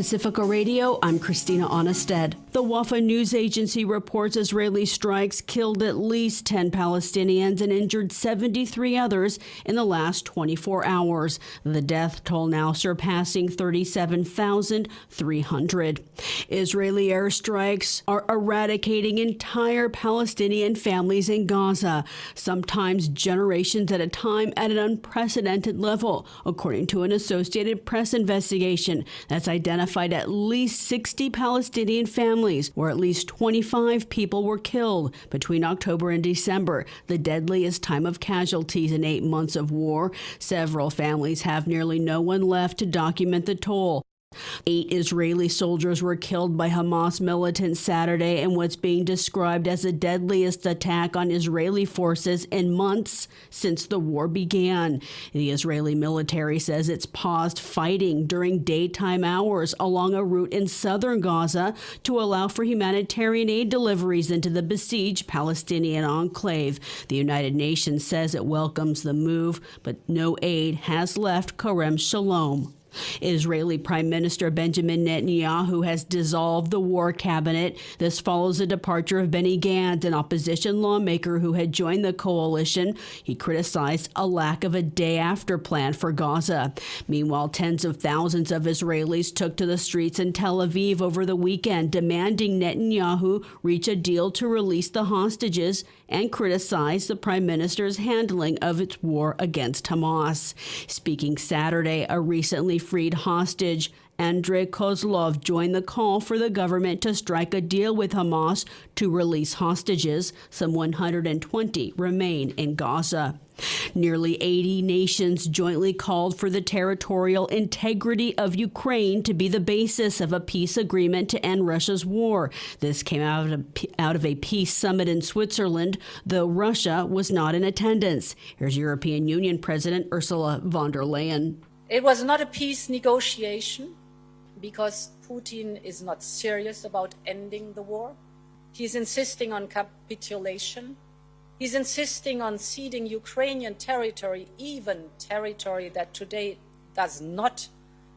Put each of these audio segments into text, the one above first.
Pacifica Radio, I'm Christina Onnested. The Wafa news agency reports Israeli strikes killed at least 10 Palestinians and injured 73 others in the last 24 hours. The death toll now surpassing 37,300. Israeli airstrikes are eradicating entire Palestinian families in Gaza, sometimes generations at a time at an unprecedented level, according to an Associated Press investigation that's identified at least 60 Palestinian families where at least 25 people were killed between October and December, the deadliest time of casualties in 8 months of war. Several families have nearly no one left to document the toll. 8 Israeli soldiers were killed by Hamas militants Saturday in what's being described as the deadliest attack on Israeli forces in months since the war began. The Israeli military says it's paused fighting during daytime hours along a route in southern Gaza to allow for humanitarian aid deliveries into the besieged Palestinian enclave. The United Nations says it welcomes the move, but no aid has left Kerem Shalom. Israeli Prime Minister Benjamin Netanyahu has dissolved the war cabinet. This follows the departure of Benny Gantz, an opposition lawmaker who had joined the coalition. He criticized a lack of a day-after plan for Gaza. Meanwhile, tens of thousands of Israelis took to the streets in Tel Aviv over the weekend, demanding Netanyahu reach a deal to release the hostages and criticize the prime minister's handling of its war against Hamas. Speaking Saturday, a recently freed hostage, Andrei Kozlov, joined the call for the government to strike a deal with Hamas to release hostages. Some 120 remain in Gaza. Nearly 80 nations jointly called for the territorial integrity of Ukraine to be the basis of a peace agreement to end Russia's war. This came out of a peace summit in Switzerland, though Russia was not in attendance. Here's European Union President Ursula von der Leyen. It was not a peace negotiation because Putin is not serious about ending the war. He's insisting on capitulation. He's insisting on ceding Ukrainian territory, even territory that today is not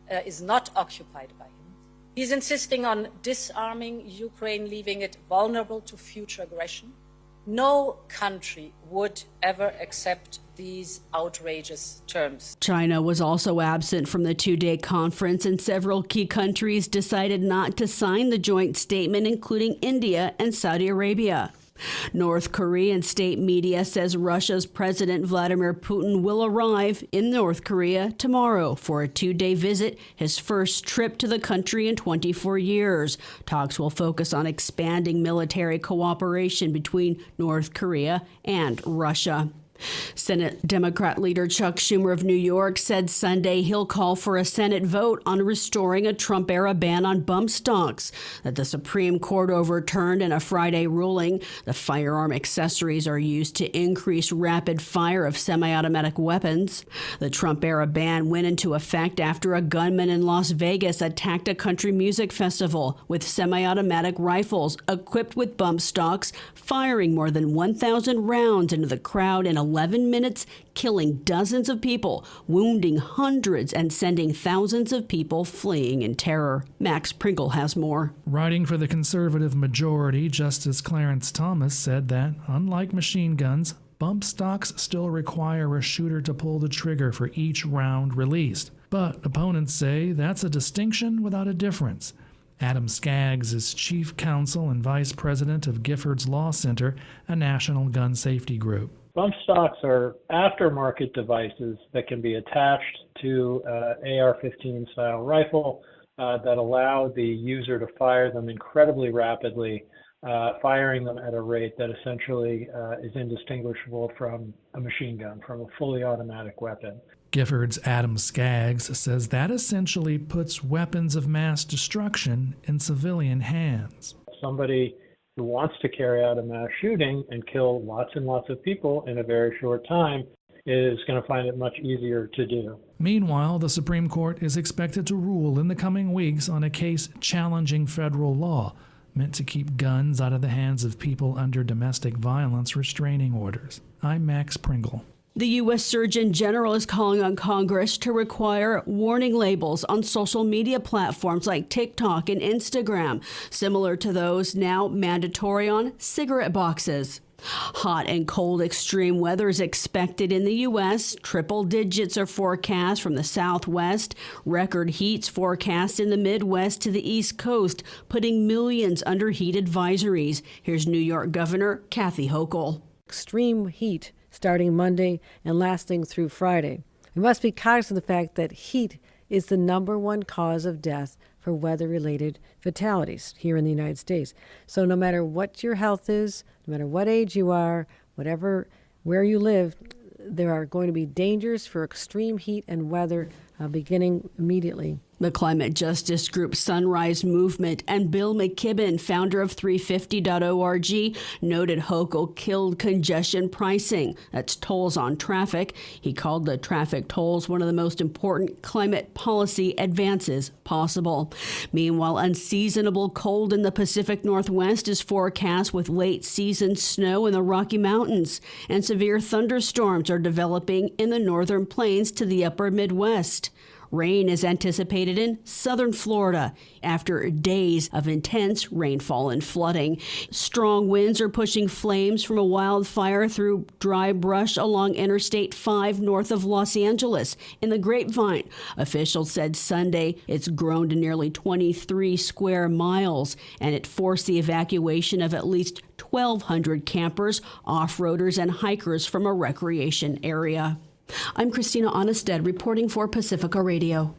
occupied by him. He's insisting on disarming Ukraine, leaving it vulnerable to future aggression. No country would ever accept these outrageous terms. China was also absent from the two-day conference, and several key countries decided not to sign the joint statement, including India and Saudi Arabia. North Korean state media says Russia's President Vladimir Putin will arrive in North Korea tomorrow for a 2-day visit, his first trip to the country in 24 years. Talks will focus on expanding military cooperation between North Korea and Russia. Senate Democrat leader Chuck Schumer of New York said Sunday he'll call for a Senate vote on restoring a Trump-era ban on bump stocks that the Supreme Court overturned in a Friday ruling. The firearm accessories are used to increase rapid fire of semi-automatic weapons. The Trump-era ban went into effect after a gunman in Las Vegas attacked a country music festival with semi-automatic rifles equipped with bump stocks, firing more than 1,000 rounds into the crowd in 11 minutes, killing dozens of people, wounding hundreds, and sending thousands of people fleeing in terror. Max Pringle has more. Writing for the conservative majority, Justice Clarence Thomas said that, unlike machine guns, bump stocks still require a shooter to pull the trigger for each round released. But opponents say that's a distinction without a difference. Adam Skaggs is chief counsel and vice president of Giffords Law Center, a national gun safety group. Bump stocks are aftermarket devices that can be attached to AR-15 style rifle that allow the user to fire them incredibly rapidly, firing them at a rate that essentially is indistinguishable from a machine gun, from a fully automatic weapon. Giffords' Adam Skaggs says that essentially puts weapons of mass destruction in civilian hands. Somebody who wants to carry out a mass shooting and kill lots and lots of people in a very short time is going to find it much easier to do. Meanwhile, the Supreme Court is expected to rule in the coming weeks on a case challenging federal law meant to keep guns out of the hands of people under domestic violence restraining orders. I'm Max Pringle. The U.S. Surgeon General is calling on Congress to require warning labels on social media platforms like TikTok and Instagram, similar to those now mandatory on cigarette boxes. Hot and cold extreme weather is expected in the U.S. Triple digits are forecast from the Southwest. Record heats forecast in the Midwest to the East Coast, putting millions under heat advisories. Here's New York Governor Kathy Hochul. Extreme heat starting Monday and lasting through Friday. We must be cognizant of the fact that heat is the #1 cause of death for weather-related fatalities here in the United States. So no matter what your health is, no matter what age you are, where you live, there are going to be dangers for extreme heat and weather beginning immediately. The climate justice group Sunrise Movement and Bill McKibben, founder of 350.org, noted Hochul killed congestion pricing. That's tolls on traffic. He called the traffic tolls one of the most important climate policy advances possible. Meanwhile, unseasonable cold in the Pacific Northwest is forecast with late season snow in the Rocky Mountains, and severe thunderstorms are developing in the northern plains to the upper Midwest. Rain is anticipated in southern Florida after days of intense rainfall and flooding. Strong winds are pushing flames from a wildfire through dry brush along Interstate 5 north of Los Angeles in the Grapevine. Officials said Sunday it's grown to nearly 23 square miles, and it forced the evacuation of at least 1,200 campers, off-roaders, and hikers from a recreation area. I'm Christina Onnested reporting for Pacifica Radio.